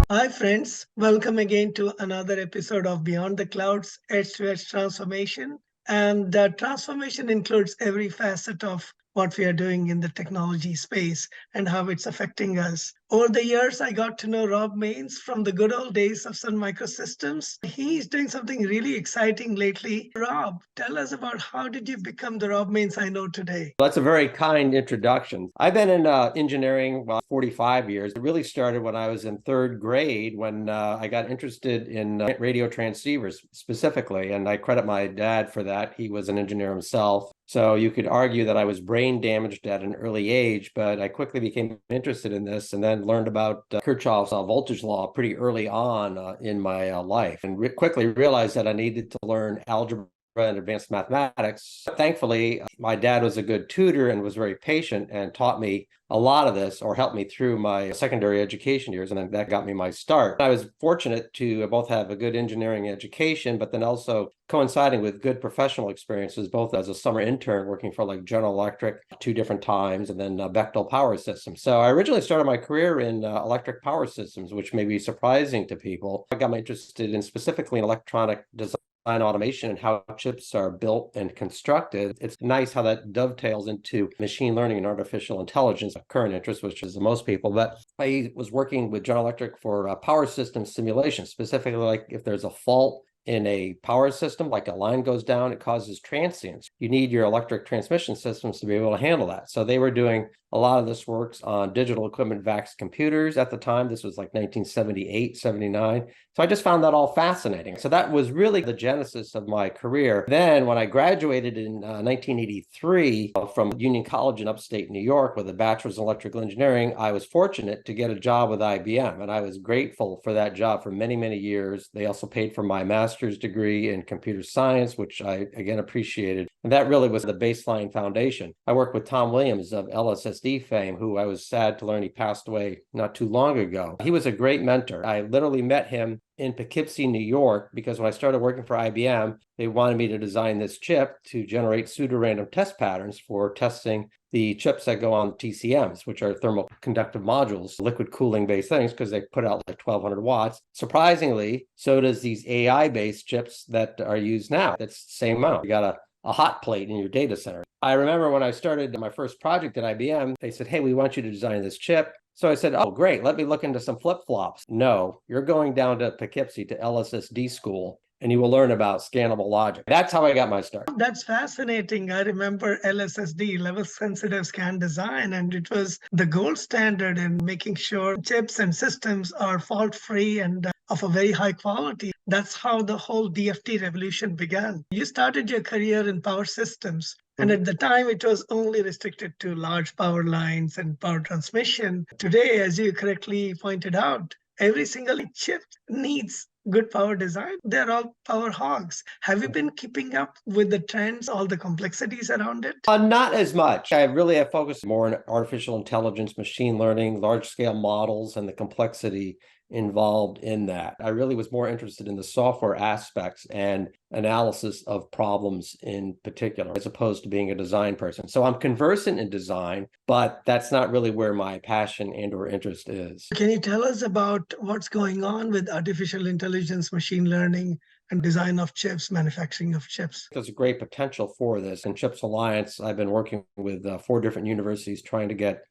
Hi, friends. Welcome again to another episode of Beyond the Clouds Edge to Edge Transformation. And that transformation includes every facet of what we are doing in the technology space and how it's affecting us. Over the years, I got to know Rob Maines from the good old days of Sun Microsystems. He's doing something really exciting lately. Rob, tell us about how did you become the Rob Maines I know today? That's a very kind introduction. I've been in engineering about 45 years. It really started when I was in third grade when I got interested in radio transceivers specifically, and I credit my dad for that. He was an engineer himself. So you could argue that I was brain damaged at an early age, but I quickly became interested in this and then learned about Kirchhoff's voltage law pretty early on in my life, and quickly realized that I needed to learn algebra and advanced mathematics. Thankfully, my dad was a good tutor and was very patient and taught me a lot of this, or helped me through my secondary education years, and then that got me my start. I was fortunate to both have a good engineering education, but then also coinciding with good professional experiences, both as a summer intern working for like General Electric 2 different times, and then Bechtel Power Systems. So I originally started my career in electric power systems, which may be surprising to people. I got me interested in specifically in electronic design, automation, and how chips are built and constructed. It's nice how that dovetails into machine learning and artificial intelligence, a current interest, which is most people. But I was working with General Electric for power system simulation, specifically like if there's a fault in a power system, like a line goes down, it causes transients. You need your electric transmission systems to be able to handle that. So they were doing a lot of this works on digital equipment VAX computers at the time. This was like 1978, 79. So I just found that all fascinating. So that was really the genesis of my career. Then when I graduated in 1983 from Union College in upstate New York with a bachelor's in electrical engineering, I was fortunate to get a job with IBM. And I was grateful for that job for many, many years. They also paid for my master's degree in computer science, which I, again, appreciated. And that really was the baseline foundation. I worked with Tom Williams of LSSD fame, who I was sad to learn he passed away not too long ago. He was a great mentor. I literally met him in Poughkeepsie, New York, because when I started working for IBM, they wanted me to design this chip to generate pseudo-random test patterns for testing the chips that go on TCMs, which are thermal conductive modules, liquid cooling based things, because they put out like 1200 watts. Surprisingly, so does these AI-based chips that are used now. That's the same amount. You got a hot plate in your data center. I remember when I started my first project at IBM, they said, hey, we want you to design this chip. So I said, oh, great, let me look into some flip-flops. No, you're going down to Poughkeepsie to LSSD school, and you will learn about scannable logic. That's how I got my start. That's fascinating. I remember LSSD, level sensitive scan design, and it was the gold standard in making sure chips and systems are fault free and of a very high quality. That's how the whole DFT revolution began. You started your career in power systems. And at the time, it was only restricted to large power lines and power transmission. Today, as you correctly pointed out, every single chip needs good power design. They're all power hogs. Have you been keeping up with the trends, all the complexities around it? Not as much. I really have focused more on artificial intelligence, machine learning, large scale models, and the complexity involved in that. I really was more interested in the software aspects and analysis of problems in particular, as opposed to being a design person. So I'm conversant in design, but that's not really where my passion and or interest is. Can you tell us about what's going on with artificial intelligence, machine learning, and design of chips, manufacturing of chips? There's a great potential for this. In CHIPS Alliance, I've been working with 4 different universities trying to get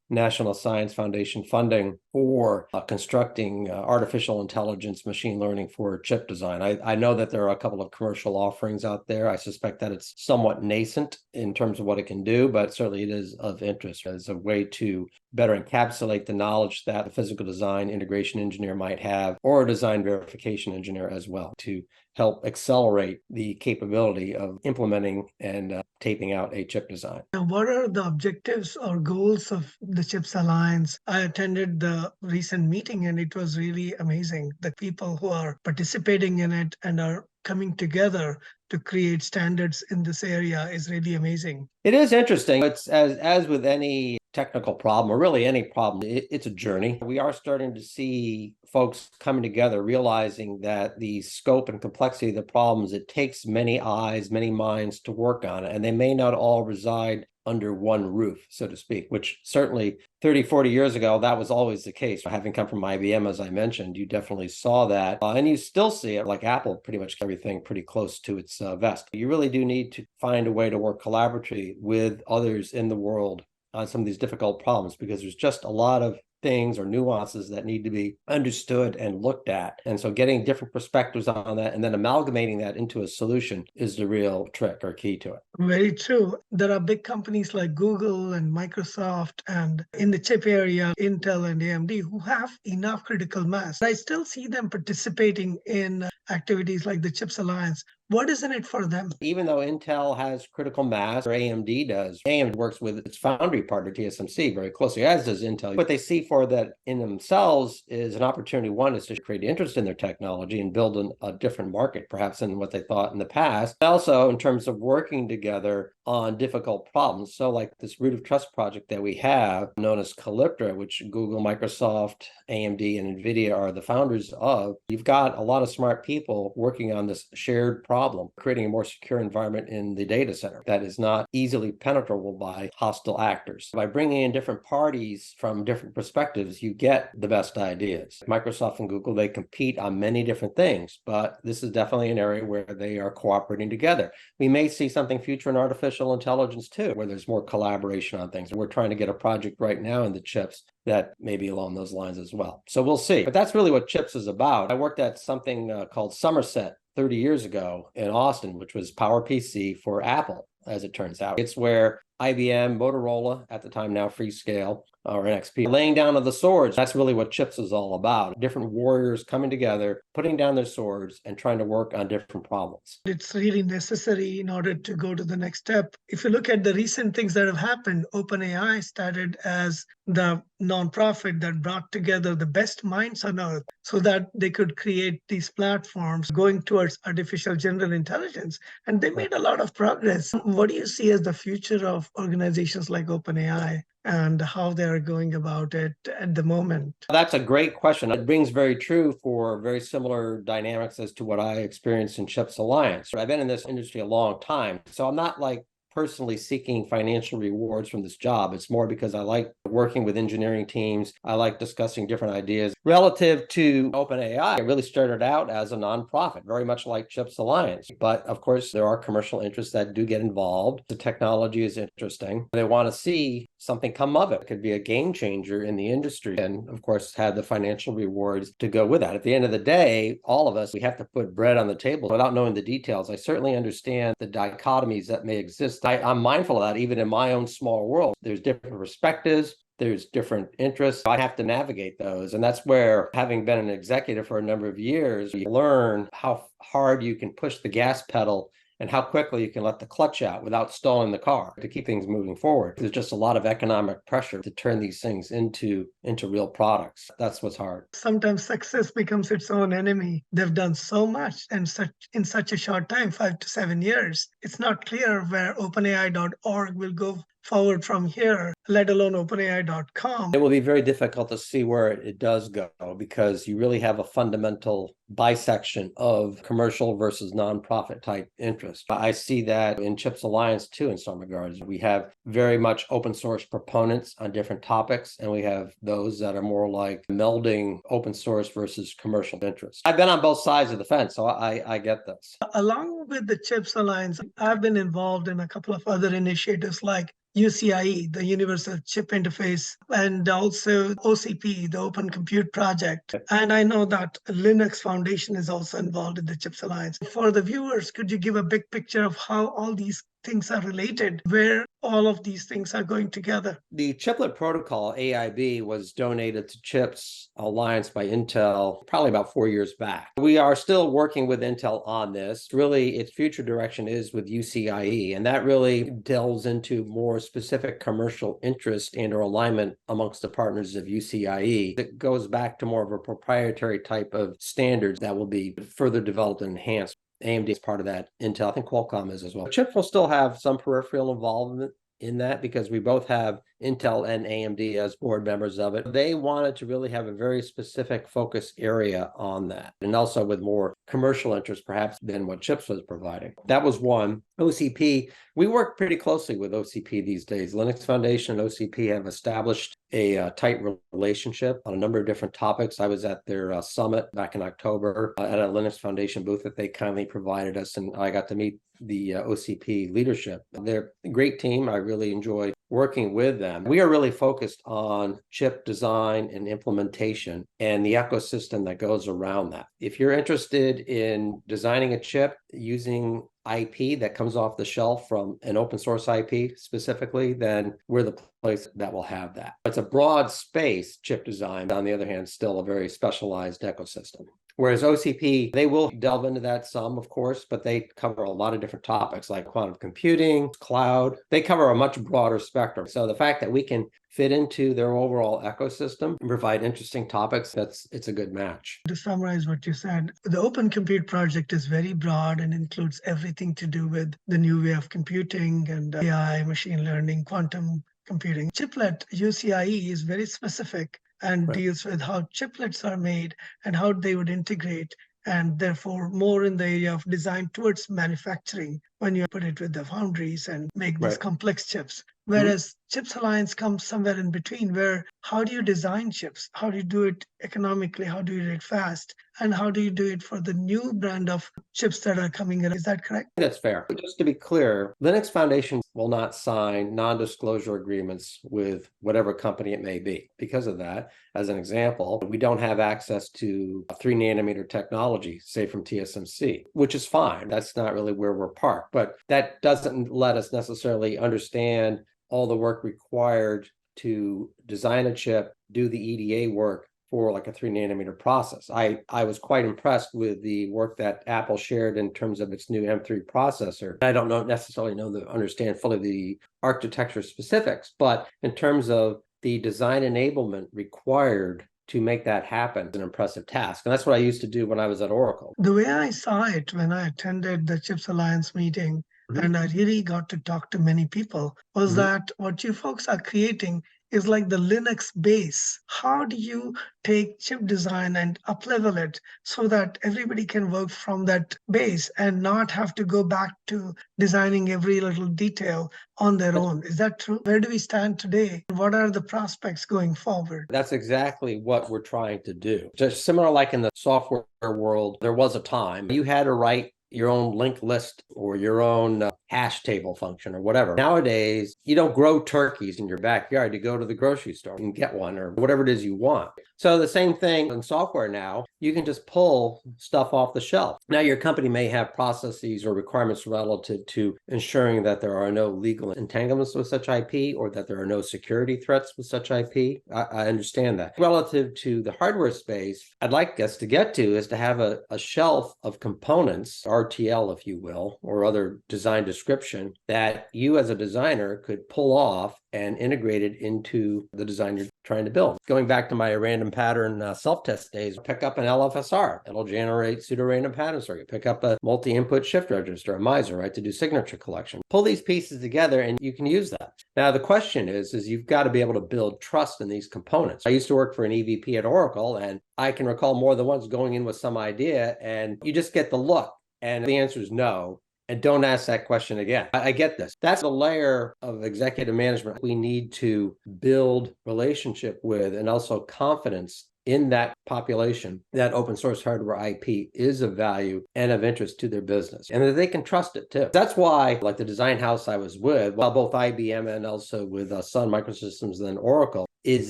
National Science Foundation funding for constructing artificial intelligence, machine learning for chip design. I know that there are a couple of commercial offerings out there. I suspect that it's somewhat nascent in terms of what it can do, but certainly it is of interest as a way to better encapsulate the knowledge that a physical design integration engineer might have, or a design verification engineer as well, to help accelerate the capability of implementing and taping out a chip design. Now, what are the objectives or goals of the CHIPS Alliance? I attended the recent meeting and it was really amazing. The people who are participating in it and are coming together to create standards in this area is really amazing. It is interesting. It's as with any technical problem, or really any problem, it's a journey. We are starting to see folks coming together, realizing that the scope and complexity of the problems, it takes many eyes, many minds to work on it, and they may not all reside under one roof, so to speak, which certainly 30, 40 years ago, that was always the case. Having come from IBM, as I mentioned, you definitely saw that. And you still see it, like Apple, pretty much everything pretty close to its vest. You really do need to find a way to work collaboratively with others in the world on some of these difficult problems, because there's just a lot of things or nuances that need to be understood and looked at. And so getting different perspectives on that and then amalgamating that into a solution is the real trick or key to it. Very true. There are big companies like Google and Microsoft, and in the chip area, Intel and AMD, who have enough critical mass. I still see them participating in activities like the CHIPS Alliance. What is in it for them? Even though Intel has critical mass, or AMD does, AMD works with its foundry partner, TSMC, very closely, as does Intel. What they see for that in themselves is an opportunity. One is to create interest in their technology and build a different market, perhaps, than what they thought in the past. Also, in terms of working together on difficult problems. So like this Root of Trust project that we have, known as Calyptra, which Google, Microsoft, AMD, and NVIDIA are the founders of. You've got a lot of smart people working on this shared problem, creating a more secure environment in the data center that is not easily penetrable by hostile actors. By bringing in different parties from different perspectives, you get the best ideas. Microsoft and Google, they compete on many different things, but this is definitely an area where they are cooperating together. We may see something future in artificial intelligence too, where there's more collaboration on things. We're trying to get a project right now in the CHIPS that may be along those lines as well. So we'll see. But that's really what CHIPS is about. I worked at something called Somerset 30 years ago in Austin, which was PowerPC for Apple, as it turns out. It's where IBM, Motorola, at the time now Freescale, or NXP, laying down of the swords. That's really what CHIPS is all about. Different warriors coming together, putting down their swords and trying to work on different problems. It's really necessary in order to go to the next step. If you look at the recent things that have happened, OpenAI started as the nonprofit that brought together the best minds on earth so that they could create these platforms going towards artificial general intelligence. And they made a lot of progress. What do you see as the future of organizations like OpenAI and how they're going about it at the moment? That's a great question. It rings very true for very similar dynamics as to what I experienced in CHIPS Alliance. I've been in this industry a long time, so I'm not like personally seeking financial rewards from this job. It's more because I like working with engineering teams. I like discussing different ideas. Relative to OpenAI, it really started out as a nonprofit, very much like CHIPS Alliance. But of course, there are commercial interests that do get involved. The technology is interesting. They want to see something come of it. It could be a game changer in the industry, and of course have the financial rewards to go with that. At the end of the day, all of us, we have to put bread on the table. Without knowing the details, I certainly understand the dichotomies that may exist. I'm mindful of that even in my own small world. There's different perspectives, there's different interests. I have to navigate those. And that's where, having been an executive for a number of years, you learn how hard you can push the gas pedal and how quickly you can let the clutch out without stalling the car to keep things moving forward. There's just a lot of economic pressure to turn these things into real products. That's what's hard. Sometimes success becomes its own enemy. They've done so much and in such a short time, 5 to 7 years. It's not clear where OpenAI.org will go forward from here, let alone OpenAI.com. It will be very difficult to see where it does go, because you really have a fundamental bisection of commercial versus nonprofit type interest. I see that in CHIPS Alliance too, in some regards. We have very much open source proponents on different topics, and we have those that are more like melding open source versus commercial interest. I've been on both sides of the fence, so I get this. Along with the CHIPS Alliance, I've been involved in a couple of other initiatives like UCIe, the Universal Chip Interface, and also OCP, the Open Compute Project. And I know that Linux Foundation is also involved in the CHIPS Alliance. For the viewers, could you give a big picture of how all these things are related, where all of these things are going together? The chiplet protocol, AIB, was donated to CHIPS Alliance by Intel probably about 4 years back. We are still working with Intel on this. Really, its future direction is with UCIe, and that really delves into more specific commercial interest and or alignment amongst the partners of UCIe. It goes back to more of a proprietary type of standards that will be further developed and enhanced. AMD is part of that. Intel, I think Qualcomm is as well. CHIPS will still have some peripheral involvement in that because we both have Intel and AMD as board members of it. They wanted to really have a very specific focus area on that, and also with more commercial interest perhaps than what CHIPS was providing. That was one. OCP, we work pretty closely with OCP these days. Linux Foundation and OCP have established a tight relationship on a number of different topics. I was at their summit back in October at a Linux Foundation booth that they kindly provided us, and I got to meet the OCP leadership. They're a great team. I really enjoy working with them. We are really focused on chip design and implementation and the ecosystem that goes around that. If you're interested in designing a chip using IP that comes off the shelf from an open source IP specifically, then we're the place that will have that. It's a broad space, chip design. On the other hand, still a very specialized ecosystem. Whereas OCP, they will delve into that some, of course, but they cover a lot of different topics like quantum computing, cloud. They cover a much broader spectrum. So the fact that we can fit into their overall ecosystem and provide interesting topics, it's a good match. To summarize what you said, the Open Compute project is very broad and includes everything to do with the new way of computing and AI, machine learning, quantum computing. Chiplet UCIe is very specific and deals with how chiplets are made and how they would integrate, and therefore more in the area of design towards manufacturing when you put it with the foundries and make these complex chips. Whereas CHIPS Alliance comes somewhere in between, where how do you design chips? How do you do it economically? How do you do it fast? And how do you do it for the new brand of chips that are coming in? Is that correct? That's fair. Just to be clear, Linux Foundation will not sign non-disclosure agreements with whatever company it may be. Because of that, as an example, we don't have access to 3 nanometer technology, say from TSMC, which is fine. That's not really where we're parked. But that doesn't let us necessarily understand all the work required to design a chip, do the EDA work for like a 3 nanometer process. I was quite impressed with the work that Apple shared in terms of its new M3 processor. I don't necessarily understand fully the architecture specifics, but in terms of the design enablement required to make that happen is an impressive task. And that's what I used to do when I was at Oracle. The way I saw it when I attended the CHIPS Alliance meeting, and I really got to talk to many people, was that what you folks are creating is like the Linux base. How do you take chip design and up-level it so that everybody can work from that base and not have to go back to designing every little detail on their own? Is that true? Where do we stand today? What are the prospects going forward? That's exactly what we're trying to do. Just similar like in the software world, there was a time you had to write your own linked list or your own hash table function or whatever. Nowadays, you don't grow turkeys in your backyard. You go to the grocery store and get one or whatever it is you want. So the same thing in software now, you can just pull stuff off the shelf. Now your company may have processes or requirements relative to ensuring that there are no legal entanglements with such IP or that there are no security threats with such IP. I understand that. Relative to the hardware space, I'd like us to get to is to have a shelf of components, RTL, if you will, or other design description that you as a designer could pull off and integrate it into the design you're trying to build. Going back to my random pattern self-test days, pick up an LFSR. It'll generate pseudo-random pattern circuit. Pick up a multi-input shift register, a miser, right, to do signature collection. Pull these pieces together and you can use that. Now, the question is you've got to be able to build trust in these components. I used to work for an EVP at Oracle, and I can recall more than once going in with some idea, and you just get the look, and the answer is no. And don't ask that question again. I get this. That's the layer of executive management we need to build relationship with and also confidence in that population, that open source hardware IP is of value and of interest to their business, and that they can trust it too. That's why, like the design house I was with, while both IBM and also with Sun Microsystems and Oracle, is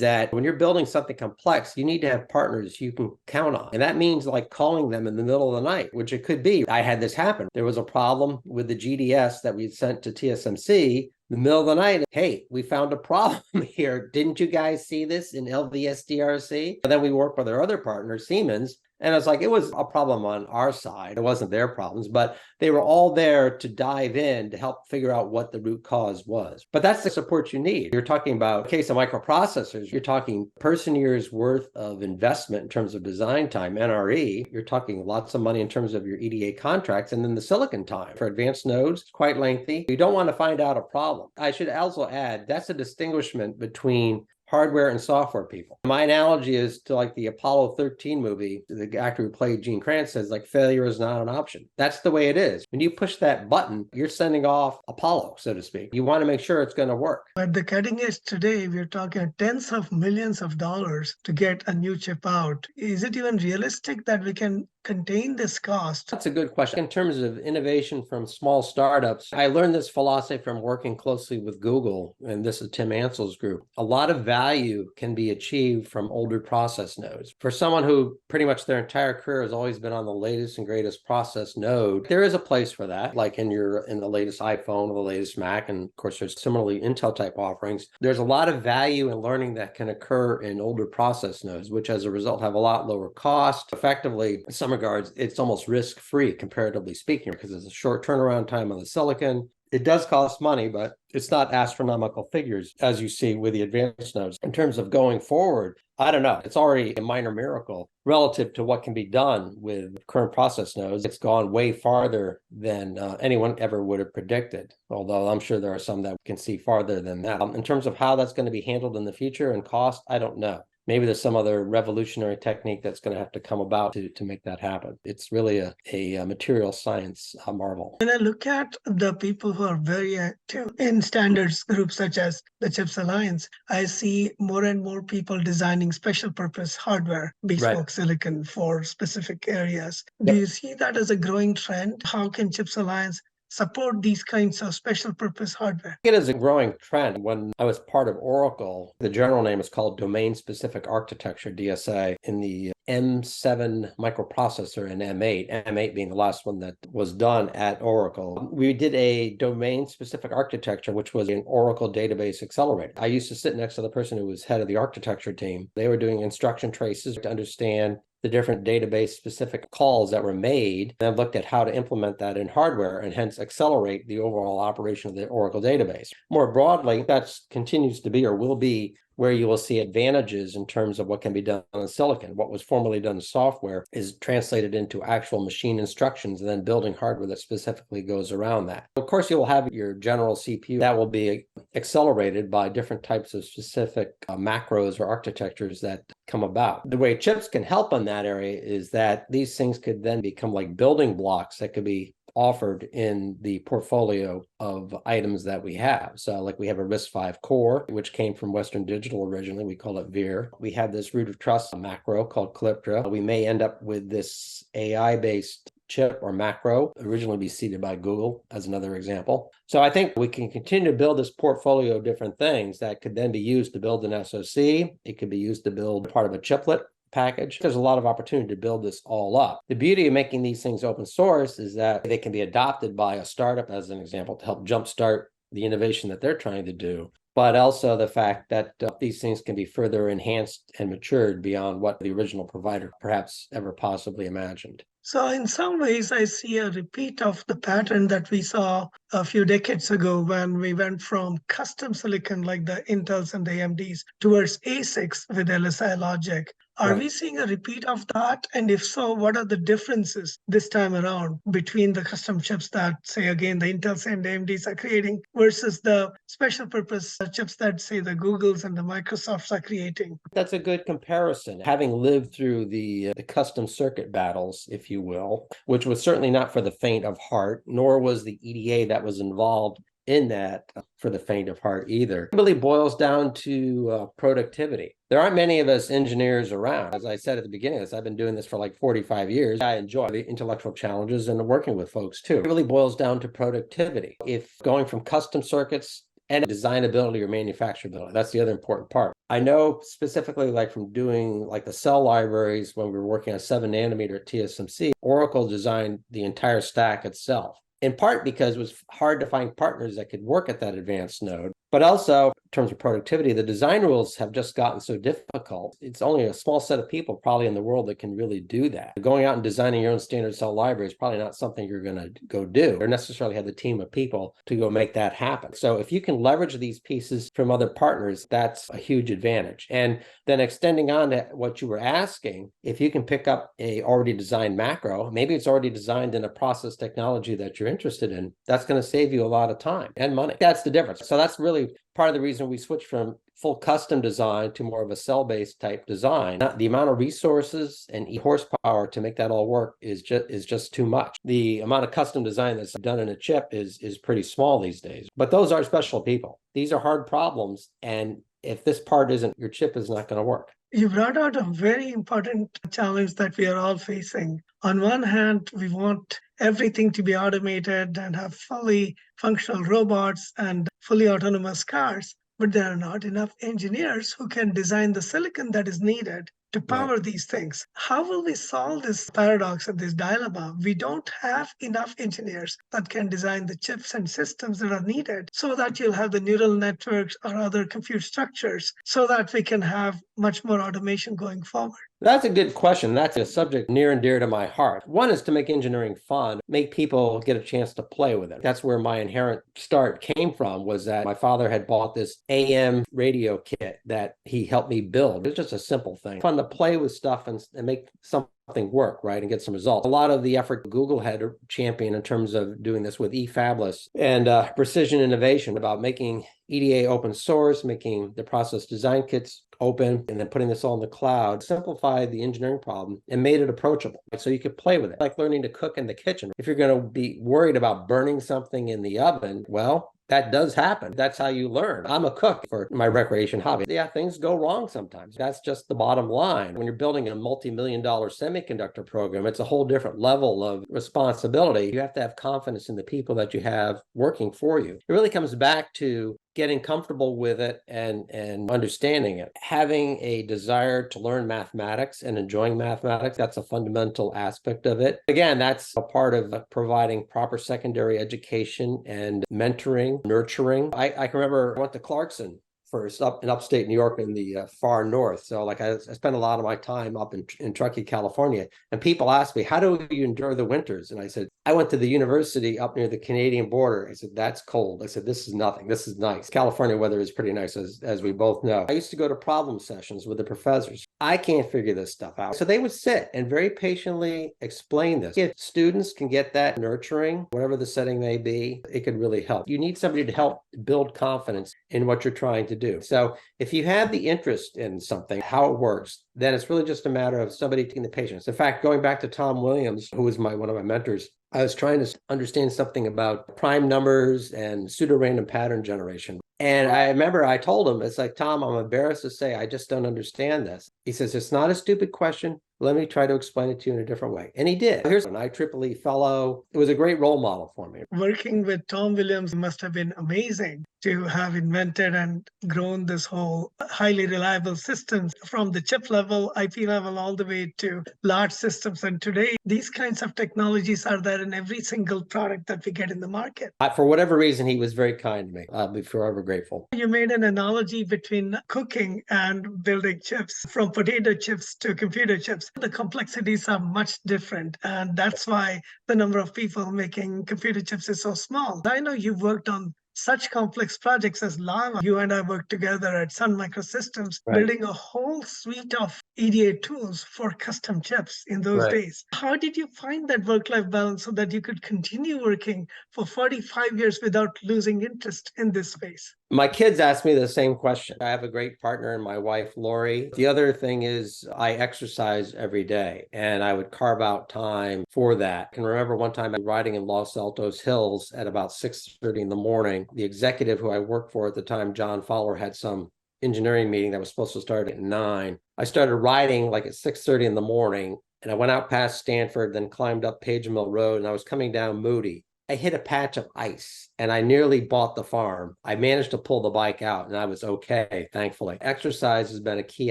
that when you're building something complex, you need to have partners you can count on. And that means like calling them in the middle of the night, which it could be. I had this happen. There was a problem with the GDS that we sent to TSMC. In the middle of the night, hey, we found a problem here. Didn't you guys see this in LVSDRC? And then we work with our other partner, Siemens, And it's like, it was a problem on our side. It wasn't their problems, but they were all there to dive in to help figure out what the root cause was. But that's the support you need. You're talking about, in the case of microprocessors, you're talking person years worth of investment in terms of design time, NRE. You're talking lots of money in terms of your EDA contracts, and then the silicon time for advanced nodes, quite lengthy. You don't want to find out a problem. I should also add, that's a distinguishment between hardware and software people. My analogy is to like the Apollo 13 movie. The actor who played Gene Kranz says like failure is not an option. That's the way it is. When you push that button, you're sending off Apollo, so to speak. You want to make sure it's going to work. At the cutting edge today, we're talking tens of millions of dollars to get a new chip out. Is it even realistic that we can contain this cost? That's a good question. In terms of innovation from small startups, I learned this philosophy from working closely with Google, and this is Tim Ansell's group. A lot of value can be achieved from older process nodes. For someone who pretty much their entire career has always been on the latest and greatest process node, there is a place for that, like in the latest iPhone or the latest Mac, and of course there's similarly Intel type offerings. There's a lot of value and learning that can occur in older process nodes, which as a result have a lot lower cost. Effectively, in some regards, it's almost risk-free, comparatively speaking, because there's a short turnaround time on the silicon. It does cost money, but it's not astronomical figures, as you see with the advanced nodes. In terms of going forward, I don't know. It's already a minor miracle relative to what can be done with current process nodes. It's gone way farther than anyone ever would have predicted, although I'm sure there are some that can see farther than that. In terms of how that's going to be handled in the future and cost, I don't know. Maybe there's some other revolutionary technique that's going to have to come about to make that happen. It's really a material science marvel. When I look at the people who are very active in standards groups such as the CHIPS Alliance, I see more and more people designing special purpose hardware, bespoke silicon for specific areas. Do you see that as a growing trend? How can CHIPS Alliance support these kinds of special purpose hardware? It is a growing trend. When I was part of Oracle, the general name is called Domain Specific Architecture, DSA, in the M7 microprocessor and M8, M8 being the last one that was done at Oracle. We did a domain specific architecture, which was an Oracle database accelerator. I used to sit next to the person who was head of the architecture team. They were doing instruction traces to understand the different database specific calls that were made, and looked at how to implement that in hardware and hence accelerate the overall operation of the Oracle database. More broadly, that continues to be or will be where you will see advantages in terms of what can be done in silicon. What was formerly done in software is translated into actual machine instructions and then building hardware that specifically goes around that. Of course, you will have your general CPU that will be accelerated by different types of specific macros or architectures that come about. The way chips can help in that area is that these things could then become like building blocks that could be offered in the portfolio of items that we have. So like we have a RISC-V core, which came from Western Digital originally. We call it VIR. We have this root of trust macro called Calyptra. We may end up with this AI-based chip or macro, originally be seeded by Google as another example. So I think we can continue to build this portfolio of different things that could then be used to build an SoC. It could be used to build part of a chiplet package. There's a lot of opportunity to build this all up. The beauty of making these things open source is that they can be adopted by a startup, as an example, to help jumpstart the innovation that they're trying to do, but also the fact that these things can be further enhanced and matured beyond what the original provider perhaps ever possibly imagined. So in some ways, I see a repeat of the pattern that we saw a few decades ago when we went from custom silicon like the Intels and the AMDs towards ASICs with LSI logic. Are we seeing a repeat of that? And if so, what are the differences this time around between the custom chips that, say, again, the Intels and AMDs are creating versus the special purpose chips that, say, the Googles and the Microsofts are creating? That's a good comparison. Having lived through the custom circuit battles, if you will, which was certainly not for the faint of heart, nor was the EDA that was involved in that for the faint of heart either. It really boils down to productivity. There aren't many of us engineers around. As I said at the beginning of this, I've been doing this for like 45 years. I enjoy the intellectual challenges and working with folks too. It really boils down to productivity. If going from custom circuits and designability or manufacturability, that's the other important part. I know specifically like from doing like the cell libraries when we were working on 7 nanometer at TSMC, Oracle designed the entire stack itself. in part because it was hard to find partners that could work at that advanced node. But also, in terms of productivity, the design rules have just gotten so difficult. It's only a small set of people probably in the world that can really do that. Going out and designing your own standard cell library is probably not something you're going to go do, or necessarily have the team of people to go make that happen. So if you can leverage these pieces from other partners, that's a huge advantage. And then extending on to what you were asking, if you can pick up a already designed macro, maybe it's already designed in a process technology that you're interested in, that's going to save you a lot of time and money. That's the difference. So that's really part of the reason we switched from full custom design to more of a cell-based type design. The amount of resources and horsepower to make that all work is just too much. The amount of custom design that's done in a chip is pretty small these days. But those are special people. These are hard problems, and if this part isn't, your chip is not going to work. You brought out a very important challenge that we are all facing. On one hand, we want everything to be automated and have fully functional robots and fully autonomous cars, but there are not enough engineers who can design the silicon that is needed to power these things. How will we solve this paradox and this dilemma? We don't have enough engineers that can design the chips and systems that are needed so that you'll have the neural networks or other compute structures so that we can have much more automation going forward. That's a good question. That's a subject near and dear to my heart. One is to make engineering fun, make people get a chance to play with it. That's where my inherent start came from, was that my father had bought this AM radio kit that he helped me build. It's just a simple thing. Fun to play with stuff and make something work, right, and get some results. A lot of the effort Google had to champion in terms of doing this with eFabless and precision innovation about making EDA open source, making the process design kits open, and then putting this all in the cloud, simplified the engineering problem and made it approachable. So you could play with it, like learning to cook in the kitchen. If you're going to be worried about burning something in the oven, well, that does happen. That's how you learn. I'm a cook for my recreation hobby. Yeah, things go wrong sometimes. That's just the bottom line. When you're building a multi-million-dollar semiconductor program, it's a whole different level of responsibility. You have to have confidence in the people that you have working for you. It really comes back to getting comfortable with it and understanding it. Having a desire to learn mathematics and enjoying mathematics, that's a fundamental aspect of it. Again, that's a part of providing proper secondary education and mentoring, nurturing. I can remember I went to Clarkson first up in upstate New York in the far north. So like I spent a lot of my time up in Truckee, California, and people ask me, how do you endure the winters? And I said, I went to the university up near the Canadian border. I said, that's cold. I said, this is nothing. This is nice. California weather is pretty nice, as we both know. I used to go to problem sessions with the professors. I can't figure this stuff out. So they would sit and very patiently explain this. If students can get that nurturing, whatever the setting may be, it could really help. You need somebody to help build confidence in what you're trying to do. So if you have the interest in something, how it works, then it's really just a matter of somebody taking the patience. In fact, going back to Tom Williams, who was one of my mentors, I was trying to understand something about prime numbers and pseudo-random pattern generation. And I remember I told him, it's like, Tom, I'm embarrassed to say, I just don't understand this. He says, it's not a stupid question. Let me try to explain it to you in a different way. And he did. Here's an IEEE fellow. It was a great role model for me. Working with Tom Williams must have been amazing to have invented and grown this whole highly reliable systems from the chip level, IP level, all the way to large systems. And today, these kinds of technologies are there in every single product that we get in the market. For whatever reason, he was very kind to me. I'll be forever grateful. You made an analogy between cooking and building chips, from potato chips to computer chips. The complexities are much different, and that's why the number of people making computer chips is so small. I know you've worked on such complex projects as Lava. You and I worked together at Sun Microsystems, building a whole suite of EDA tools for custom chips in those days. How did you find that work-life balance so that you could continue working for 45 years without losing interest in this space? My kids ask me the same question. I have a great partner in my wife, Lori. The other thing is I exercise every day, and I would carve out time for that. I can remember one time I was riding in Los Altos Hills at about 6:30 in the morning. The executive who I worked for at the time, John Fowler, had some engineering meeting that was supposed to start at 9. I started riding like at 6:30 in the morning, and I went out past Stanford, then climbed up Page Mill Road, and I was coming down Moody. I hit a patch of ice and I nearly bought the farm. I managed to pull the bike out and I was okay, thankfully. Exercise has been a key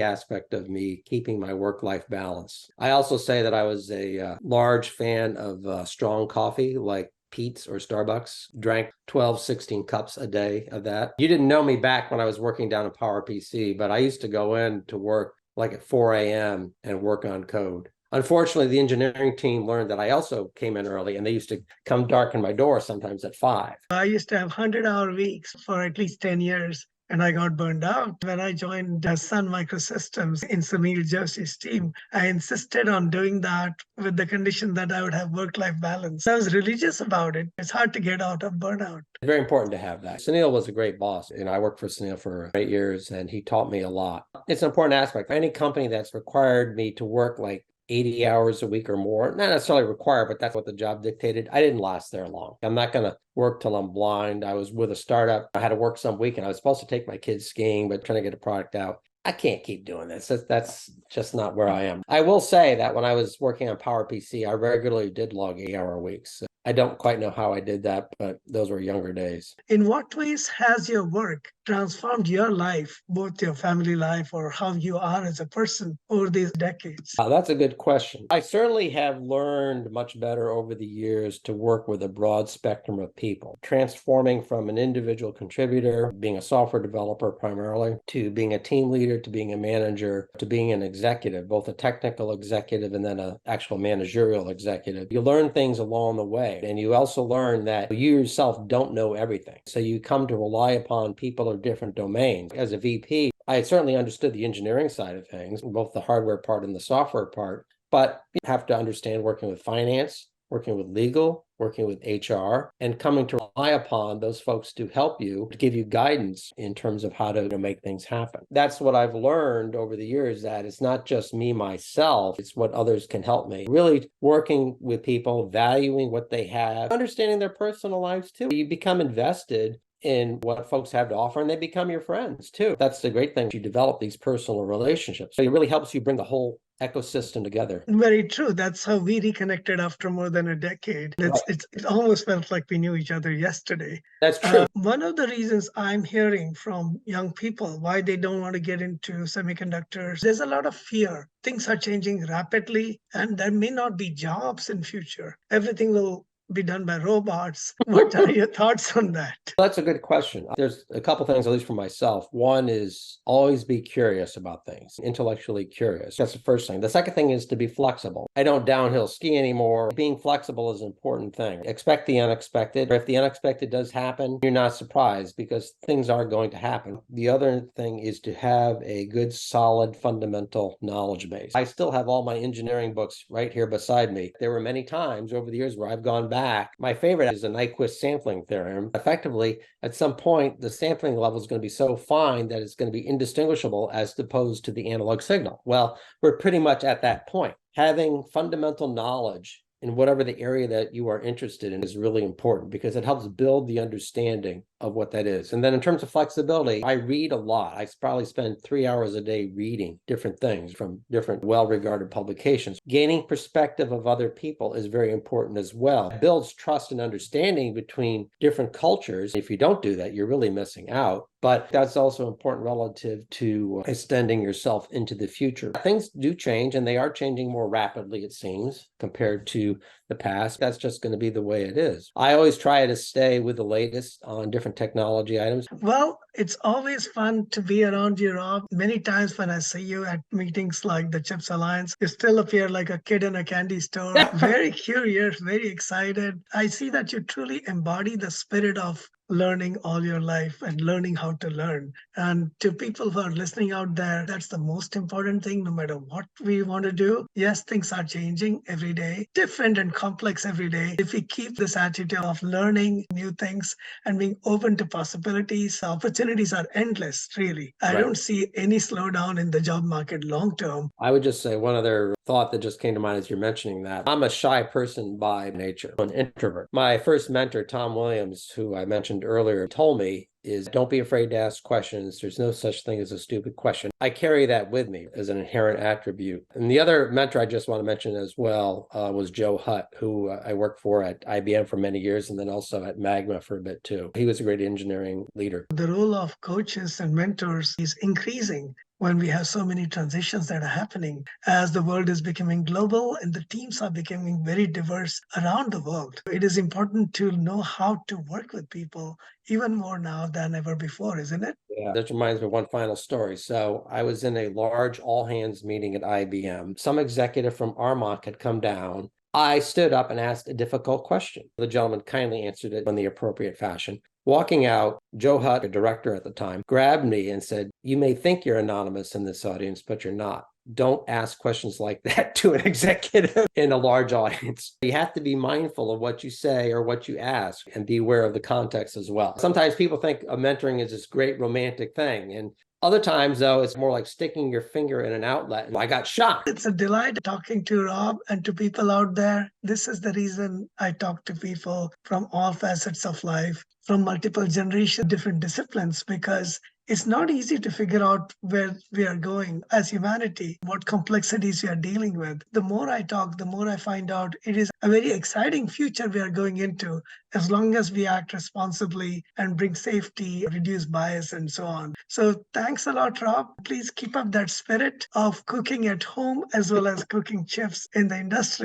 aspect of me keeping my work-life balance. I also say that I was a large fan of strong coffee, like Pete's or Starbucks, drank 12, 16 cups a day of that. You didn't know me back when I was working down at PowerPC, but I used to go in to work like at 4 a.m. and work on code. Unfortunately, the engineering team learned that I also came in early, and they used to come darken my door sometimes at 5. I used to have 100-hour weeks for at least 10 years. And I got burned out when I joined Sun Microsystems in Sunil Joshi's team. I insisted on doing that with the condition that I would have work-life balance. I was religious about it. It's hard to get out of burnout. Very important to have that. Sunil was a great boss. I worked for Sunil for 8 years, and he taught me a lot. It's an important aspect. Any company that's required me to work like 80 hours a week or more, not necessarily required, but that's what the job dictated. I didn't last there long. I'm not going to work till I'm blind. I was with a startup. I had to work some weekend. I was supposed to take my kids skiing, but trying to get a product out. I can't keep doing this. That's just not where I am. I will say that when I was working on PowerPC, I regularly did log 8-hour weeks. I don't quite know how I did that, but those were younger days. In what ways has your work transformed your life, both your family life or how you are as a person over these decades? That's a good question. I certainly have learned much better over the years to work with a broad spectrum of people, transforming from an individual contributor, being a software developer primarily, to being a team leader, to being a manager, to being an executive, both a technical executive and then an actual managerial executive. You learn things along the way. And you also learn that you yourself don't know everything. So you come to rely upon people of different domains. As a VP, I certainly understood the engineering side of things, both the hardware part and the software part, but you have to understand working with finance, working with legal, working with HR, and coming to rely upon those folks to help you, to give you guidance in terms of how to make things happen. That's what I've learned over the years, that it's not just me, myself, it's what others can help me. Really working with people, valuing what they have, understanding their personal lives too. You become invested in what folks have to offer, and they become your friends too. That's the great thing. You develop these personal relationships. So it really helps you bring the whole ecosystem together. Very true. That's how we reconnected after more than a decade. It almost felt like we knew each other yesterday. That's true. One of the reasons I'm hearing from young people why they don't want to get into semiconductors, there's a lot of fear. Things are changing rapidly, and there may not be jobs in future. Everything will be done by robots. What are your thoughts on that? That's a good question. There's a couple things, at least for myself. One is always be curious about things, intellectually curious. That's the first thing. The second thing is to be flexible. I don't downhill ski anymore. Being flexible is an important thing. Expect the unexpected. If the unexpected does happen, you're not surprised because things are going to happen. The other thing is to have a good, solid, fundamental knowledge base. I still have all my engineering books right here beside me. There were many times over the years where I've gone back. My favorite is the Nyquist sampling theorem. Effectively, at some point, the sampling level is going to be so fine that it's going to be indistinguishable as opposed to the analog signal. Well, we're pretty much at that point. Having fundamental knowledge in whatever the area that you are interested in is really important because it helps build the understanding of what that is. And then in terms of flexibility, I read a lot. I probably spend 3 hours a day reading different things from different well-regarded publications. Gaining perspective of other people is very important as well. It builds trust and understanding between different cultures. If you don't do that, you're really missing out. But that's also important relative to extending yourself into the future. Things do change, and they are changing more rapidly, it seems, compared to the past. That's just going to be the way it is. I always try to stay with the latest on different technology items. Well, it's always fun to be around you, Rob. Many times when I see you at meetings like the CHIPS Alliance, you still appear like a kid in a candy store, very curious, very excited. I see that you truly embody the spirit of learning all your life and learning how to learn. And to people who are listening out there, that's the most important thing, no matter what we want to do. Yes, things are changing every day, different and complex every day. If we keep this attitude of learning new things and being open to possibilities, opportunities are endless, really. I don't see any slowdown in the job market long term. I would just say one other thought that just came to mind as you're mentioning that. I'm a shy person by nature, an introvert. My first mentor, Tom Williams, who I mentioned earlier, told me, is don't be afraid to ask questions. There's no such thing as a stupid question. I carry that with me as an inherent attribute. And the other mentor I just want to mention as well was Joe Hutt, who I worked for at IBM for many years and then also at Magma for a bit too. He was a great engineering leader. The role of coaches and mentors is increasing when we have so many transitions that are happening as the world is becoming global and the teams are becoming very diverse around the world. It is important to know how to work with people even more now than ever before, isn't it? Yeah, this reminds me of one final story. So I was in a large all hands meeting at IBM. Some executive from Armonk had come down. I stood up and asked a difficult question. The gentleman kindly answered it in the appropriate fashion. Walking out, Joe Hutt, a director at the time, grabbed me and said, "You may think you're anonymous in this audience, but you're not. Don't ask questions like that to an executive in a large audience. You have to be mindful of what you say or what you ask and be aware of the context as well." Sometimes people think of mentoring is this great romantic thing. And other times, though, it's more like sticking your finger in an outlet. And I got shocked. It's a delight talking to Rob and to people out there. This is the reason I talk to people from all facets of life, from multiple generations, different disciplines, because it's not easy to figure out where we are going as humanity, what complexities we are dealing with. The more I talk, the more I find out it is a very exciting future we are going into, as long as we act responsibly and bring safety, reduce bias, and so on. So thanks a lot, Rob. Please keep up that spirit of cooking at home as well as cooking chefs in the industry.